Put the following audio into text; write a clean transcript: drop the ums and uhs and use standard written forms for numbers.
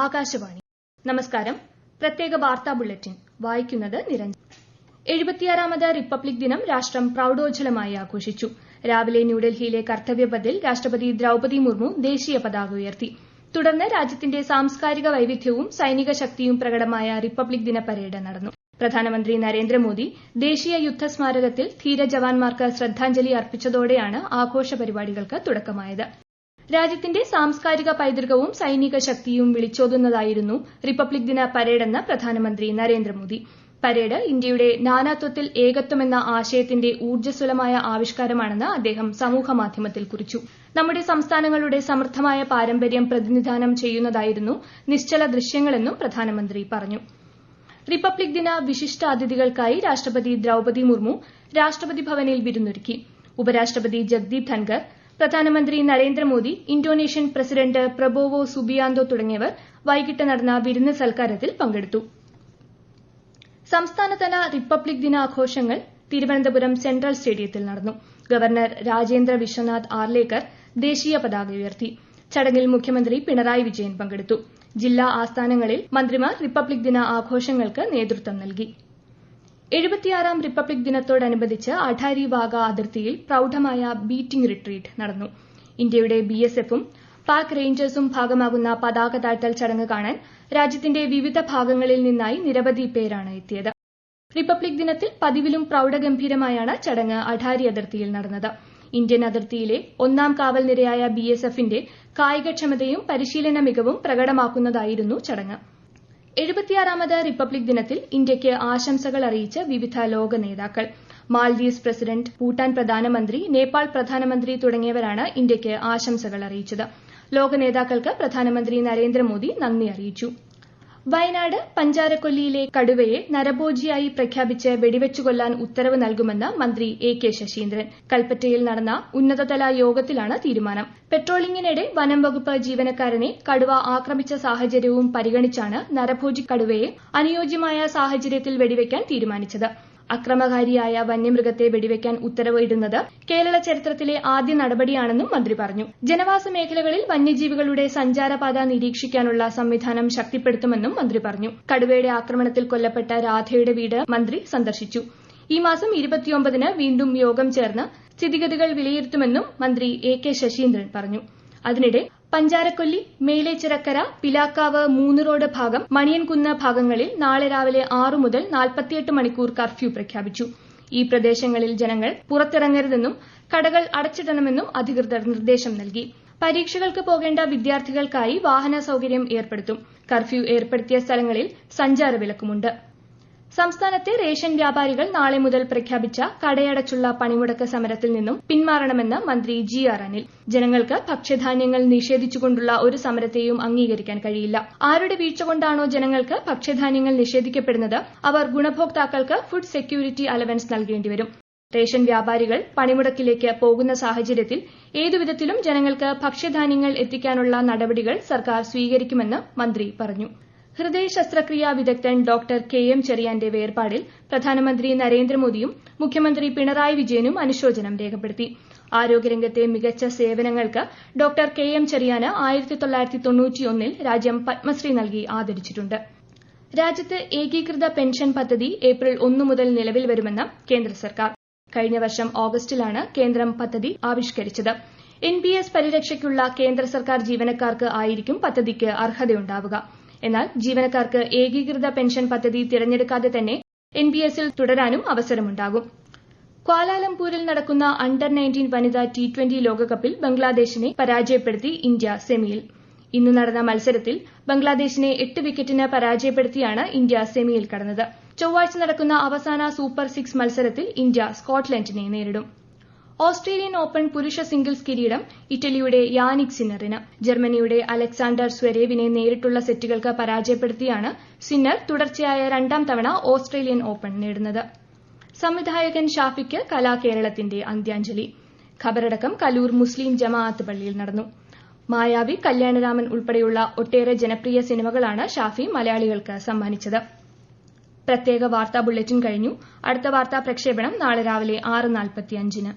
ആകാശവാണി. നമസ്കാരം. പ്രത്യേക വാർത്താ ബുള്ളറ്റിൻ വായിക്കുന്നത് നിരഞ്ജൻ. 76ാമത് റിപ്പബ്ലിക് ദിനം രാഷ്ട്രം പ്രൌഢോജ്വലമായി ആഘോഷിച്ചു. രാവിലെ ന്യൂഡൽഹിയിലെ കർത്തവ്യപഥിൽ രാഷ്ട്രപതി ദ്രൌപദി മുർമു ദേശീയ പതാക ഉയർത്തി. തുടർന്ന് രാജ്യത്തിന്റെ സാംസ്കാരിക വൈവിധ്യവും സൈനിക ശക്തിയും പ്രകടമായ റിപ്പബ്ലിക് ദിന പരേഡ് നടന്നു. പ്രധാനമന്ത്രി നരേന്ദ്രമോദി ദേശീയ യുദ്ധ സ്മാരകത്തിൽ ധീര ജവാന്മാർക്ക് ശ്രദ്ധാഞ്ജലി അർപ്പിച്ചതോടെയാണ് ആഘോഷ പരിപാടികൾക്ക് തുടക്കമായത്. രാജ്യത്തിന്റെ സാംസ്കാരിക പൈതൃകവും സൈനിക ശക്തിയും വിളിച്ചോതുന്നതായിരുന്നു റിപ്പബ്ലിക് ദിന പരേഡെന്ന് പ്രധാനമന്ത്രി നരേന്ദ്രമോദി. പരേഡ് ഇന്ത്യയുടെ നാനാത്വത്തിൽ ഏകത്വമെന്ന ആശയത്തിന്റെ ഊർജ്ജസ്വലമായ ആവിഷ്കാരമാണെന്ന് അദ്ദേഹം സമൂഹമാധ്യമത്തിൽ കുറിച്ചു. നമ്മുടെ സംസ്ഥാനങ്ങളുടെ സമൃദ്ധമായ പാരമ്പര്യം പ്രതിനിധാനം ചെയ്യുന്നതായിരുന്നു നിശ്ചല ദൃശ്യങ്ങളെന്നും പ്രധാനമന്ത്രി പറഞ്ഞു. റിപ്പബ്ലിക് ദിന വിശിഷ്ടാതിഥികൾക്കായി രാഷ്ട്രപതി ദ്രൌപദി മുർമു രാഷ്ട്രപതി ഭവനിൽ വിരുന്നൊരുക്കി. ഉപരാഷ്ട്രപതി ജഗ്ദീപ് ധൻകർ, പ്രധാനമന്ത്രി Narendra Modi, Indonesian president Prabowo Subianto തുടങ്ങിയവർ വൈകിട്ട് നടന്ന വിരുന്ന് സൽക്കാരത്തിൽ പങ്കെടുത്തു. സംസ്ഥാനതല റിപ്പബ്ലിക് ദിനാഘോഷങ്ങൾ തിരുവനന്തപുരം സെൻട്രൽ സ്റ്റേഡിയത്തിൽ നടന്നു. ഗവർണർ രാജേന്ദ്ര വിശ്വനാഥ് ആർലേക്കർ ദേശീയ പതാക ഉയർത്തി. ചടങ്ങിൽ മുഖ്യമന്ത്രി പിണറായി വിജയൻ പങ്കെടുത്തു. ജില്ലാ ആസ്ഥാനങ്ങളിൽ മന്ത്രിമാർ റിപ്പബ്ലിക് ദിന ആഘോഷങ്ങൾക്ക് നേതൃത്വം നൽകി. 76ാം റിപ്പബ്ലിക് ദിനത്തോടനുബന്ധിച്ച് അഠാരി വാഗ അതിർത്തിയിൽ പ്രൌഢമായ ബീറ്റിംഗ് റിട്രീറ്റ് നടന്നു. ഇന്ത്യയുടെ BSFും പാക് റേഞ്ചേഴ്സും ഭാഗമാകുന്ന പതാക താഴ്ത്തൽ ചടങ്ങ് കാണാൻ രാജ്യത്തിന്റെ വിവിധ ഭാഗങ്ങളിൽ നിന്നായി നിരവധി പേരാണ് എത്തിയത്. റിപ്പബ്ലിക് ദിനത്തിൽ പതിവിലും പ്രൌഢഗംഭീരമായാണ് ചടങ്ങ് അഠാരി അതിർത്തിയിൽ നടന്നത്. ഇന്ത്യൻ അതിർത്തിയിലെ 1ാം കാവൽ നിരയായ BSFന്റെ കായികക്ഷമതയും പരിശീലന മികവും പ്രകടമാക്കുന്നതായിരുന്നു ചടങ്ങ്. 76ാമത് റിപ്പബ്ലിക് ദിനത്തിൽ ഇന്ത്യയ്ക്ക് ആശംസകൾ അറിയിച്ച് വിവിധ ലോക നേതാക്കൾ. മാൽദീവ്സ് പ്രസിഡന്റ്, ഭൂട്ടാൻ പ്രധാനമന്ത്രി, നേപ്പാൾ പ്രധാനമന്ത്രി തുടങ്ങിയവരാണ് ഇന്ത്യയ്ക്ക് ആശംസകൾ അറിയിച്ചത്. ലോക നേതാക്കൾക്ക് പ്രധാനമന്ത്രി നരേന്ദ്രമോദി നന്ദി അറിയിച്ചു. വയനാട് പഞ്ചാരക്കൊല്ലിയിലെ കടുവയെ നരഭോജിയായി പ്രഖ്യാപിച്ച് വെടിവെച്ചു കൊല്ലാൻ ഉത്തരവ് നൽകുമെന്ന് മന്ത്രി AK ശശീന്ദ്രൻ. കൽപ്പറ്റയിൽ നടന്ന ഉന്നതതല യോഗത്തിലാണ് തീരുമാനം. പെട്രോളിംഗിനിടെ വനം വകുപ്പ് ജീവനക്കാരനെ കടുവ ആക്രമിച്ച സാഹചര്യവും പരിഗണിച്ചാണ് നരഭോജി കടുവയെ അനുയോജ്യമായ സാഹചര്യത്തിൽ വെടിവെക്കാൻ തീരുമാനിച്ചത്. അക്രമകാരിയായ വന്യമൃഗത്തെ വെടിവെക്കാൻ ഉത്തരവ് ഇടുന്നത് കേരള ചരിത്രത്തിലെ ആദ്യ നടപടിയാണെന്നും മന്ത്രി പറഞ്ഞു. ജനവാസ മേഖലകളിൽ വന്യജീവികളുടെ സഞ്ചാരപാത നിരീക്ഷിക്കാനുള്ള സംവിധാനം ശക്തിപ്പെടുത്തുമെന്നും മന്ത്രി പറഞ്ഞു. കടുവയുടെ ആക്രമണത്തിൽ കൊല്ലപ്പെട്ട രാധയുടെ വീട് മന്ത്രി സന്ദർശിച്ചു. ഈ മാസം 29ന് വീണ്ടും യോഗം ചേർന്ന് സ്ഥിതിഗതികൾ വിലയിരുത്തുമെന്നും മന്ത്രി AK ശശീന്ദ്രൻ പറഞ്ഞു. അതിനിടെ പഞ്ചാരക്കൊല്ലി, മേലെച്ചിറക്കര, പിലാക്കാവ്, മൂന്നുറോഡ് ഭാഗം, മണിയൻകുന്ന് ഭാഗങ്ങളിൽ നാളെ രാവിലെ 6 മുതൽ 48 മണിക്കൂർ കർഫ്യൂ പ്രഖ്യാപിച്ചു. ഈ പ്രദേശങ്ങളിൽ ജനങ്ങൾ പുറത്തിറങ്ങരുതെന്നും കടകൾ അടച്ചിടണമെന്നും അധികൃതർ നിർദ്ദേശം നൽകി. പരീക്ഷകൾക്ക് പോകേണ്ട വിദ്യാർത്ഥികൾക്കായി വാഹന സൌകര്യം ഏർപ്പെടുത്തും. കർഫ്യൂ ഏർപ്പെടുത്തിയ സ്ഥലങ്ങളിൽ സഞ്ചാരവിലക്കുമുണ്ട്. സംസ്ഥാനത്തെ റേഷൻ വ്യാപാരികൾ നാളെ മുതൽ പ്രഖ്യാപിച്ച കടയടച്ചുള്ള പണിമുടക്ക് സമരത്തിൽ നിന്നും പിന്മാറണമെന്ന് മന്ത്രി GR അനിൽ. ജനങ്ങൾക്ക് ഭക്ഷ്യധാന്യങ്ങൾ നിഷേധിച്ചുകൊണ്ടുള്ള ഒരു സമരത്തെയും അംഗീകരിക്കാൻ കഴിയില്ല. ആരുടെ വീഴ്ച കൊണ്ടാണോ ജനങ്ങൾക്ക് ഭക്ഷ്യധാന്യങ്ങൾ നിഷേധിക്കപ്പെടുന്നത് അവർ ഗുണഭോക്താക്കൾക്ക് ഫുഡ് സെക്യൂരിറ്റി അലവൻസ് നൽകേണ്ടിവരും. റേഷൻ വ്യാപാരികൾ പണിമുടക്കിലേക്ക് പോകുന്ന സാഹചര്യത്തിൽ ഏതുവിധത്തിലും ജനങ്ങൾക്ക് ഭക്ഷ്യധാന്യങ്ങൾ എത്തിക്കാനുള്ള നടപടികൾ സർക്കാർ സ്വീകരിക്കുമെന്ന് മന്ത്രി പറഞ്ഞു. ഹൃദയ ശസ്ത്രക്രിയാ വിദഗ്ധൻ ഡോക്ടർ KM ചെറിയാന്റെ വേർപാടിൽ പ്രധാനമന്ത്രി നരേന്ദ്രമോദിയും മുഖ്യമന്ത്രി പിണറായി വിജയനും അനുശോചനം രേഖപ്പെടുത്തി. ആരോഗ്യരംഗത്തെ മികച്ച സേവനങ്ങൾക്ക് ഡോക്ടർ KM ചെറിയാന് 1991 രാജ്യം പത്മശ്രീ നൽകി ആദരിച്ചിട്ടുണ്ട്. രാജ്യത്ത് ഏകീകൃത പെൻഷൻ പദ്ധതി ഏപ്രിൽ 1 മുതൽ നിലവിൽ വരുമെന്ന് കേന്ദ്ര സർക്കാർ. കഴിഞ്ഞ വർഷം ഓഗസ്റ്റിലാണ് കേന്ദ്രം പദ്ധതി ആവിഷ്കരിച്ചത്. NPS പരിരക്ഷയ്ക്കുള്ള കേന്ദ്ര സർക്കാർ ജീവനക്കാർക്ക് ആയിരിക്കും പദ്ധതിക്ക് അർഹതയുണ്ടാവുക. എന്നാൽ ജീവനക്കാർക്ക് ഏകീകൃത പെൻഷൻ പദ്ധതി തിരഞ്ഞെടുക്കാതെ തന്നെ NPSൽ തുടരാനും അവസരമുണ്ടാകും. ക്വാലാലംപൂരിൽ നടക്കുന്ന അണ്ടർ-19 വനിതാ T20 ലോകകപ്പിൽ ബംഗ്ലാദേശിനെ പരാജയപ്പെടുത്തി ഇന്ത്യ സെമിയിൽ. ഇന്ന് നടന്ന മത്സരത്തിൽ ബംഗ്ലാദേശിനെ 8 വിക്കറ്റിന് പരാജയപ്പെടുത്തിയാണ് ഇന്ത്യ സെമിയിൽ കടന്നത്. ചൊവ്വാഴ്ച നടക്കുന്ന അവസാന സൂപ്പർ 6 മത്സരത്തിൽ ഇന്ത്യ സ്കോട്ട്ലൻഡിനെ നേരിടും. ഓസ്ട്രേലിയൻ ഓപ്പൺ പുരുഷ സിംഗിൾസ് കിരീടം ഇറ്റലിയുടെ യാനിക് സിന്നറിന്. ജർമ്മനിയുടെ അലക്സാണ്ടർ സ്വരേവിനെ നേരിട്ടുള്ള സെറ്റുകൾക്ക് പരാജയപ്പെടുത്തിയാണ് സിന്നർ തുടർച്ചയായ 2ാം തവണ ഓസ്ട്രേലിയൻ ഓപ്പൺ നേടുന്നത്. സംവിധായകൻ ഷാഫിക്ക് കലാകേരളത്തിന്റെ അന്ത്യാഞ്ജലി. ഖബറടക്കം കലൂർ മുസ്ലിം ജമാഅത്ത് പള്ളിയിൽ നടന്നു. മായാവി, കല്യാണരാമൻ ഉൾപ്പെടെയുള്ള ഒട്ടേറെ ജനപ്രിയ സിനിമകളാണ് ഷാഫി മലയാളികൾക്ക് സമ്മാനിച്ചത്. പ്രത്യേക വാർത്താ ബുള്ളറ്റിൻ കഴിഞ്ഞു. അടുത്ത വാർത്താ പ്രക്ഷേപണം നാളെ രാവിലെ 6:45-ന്.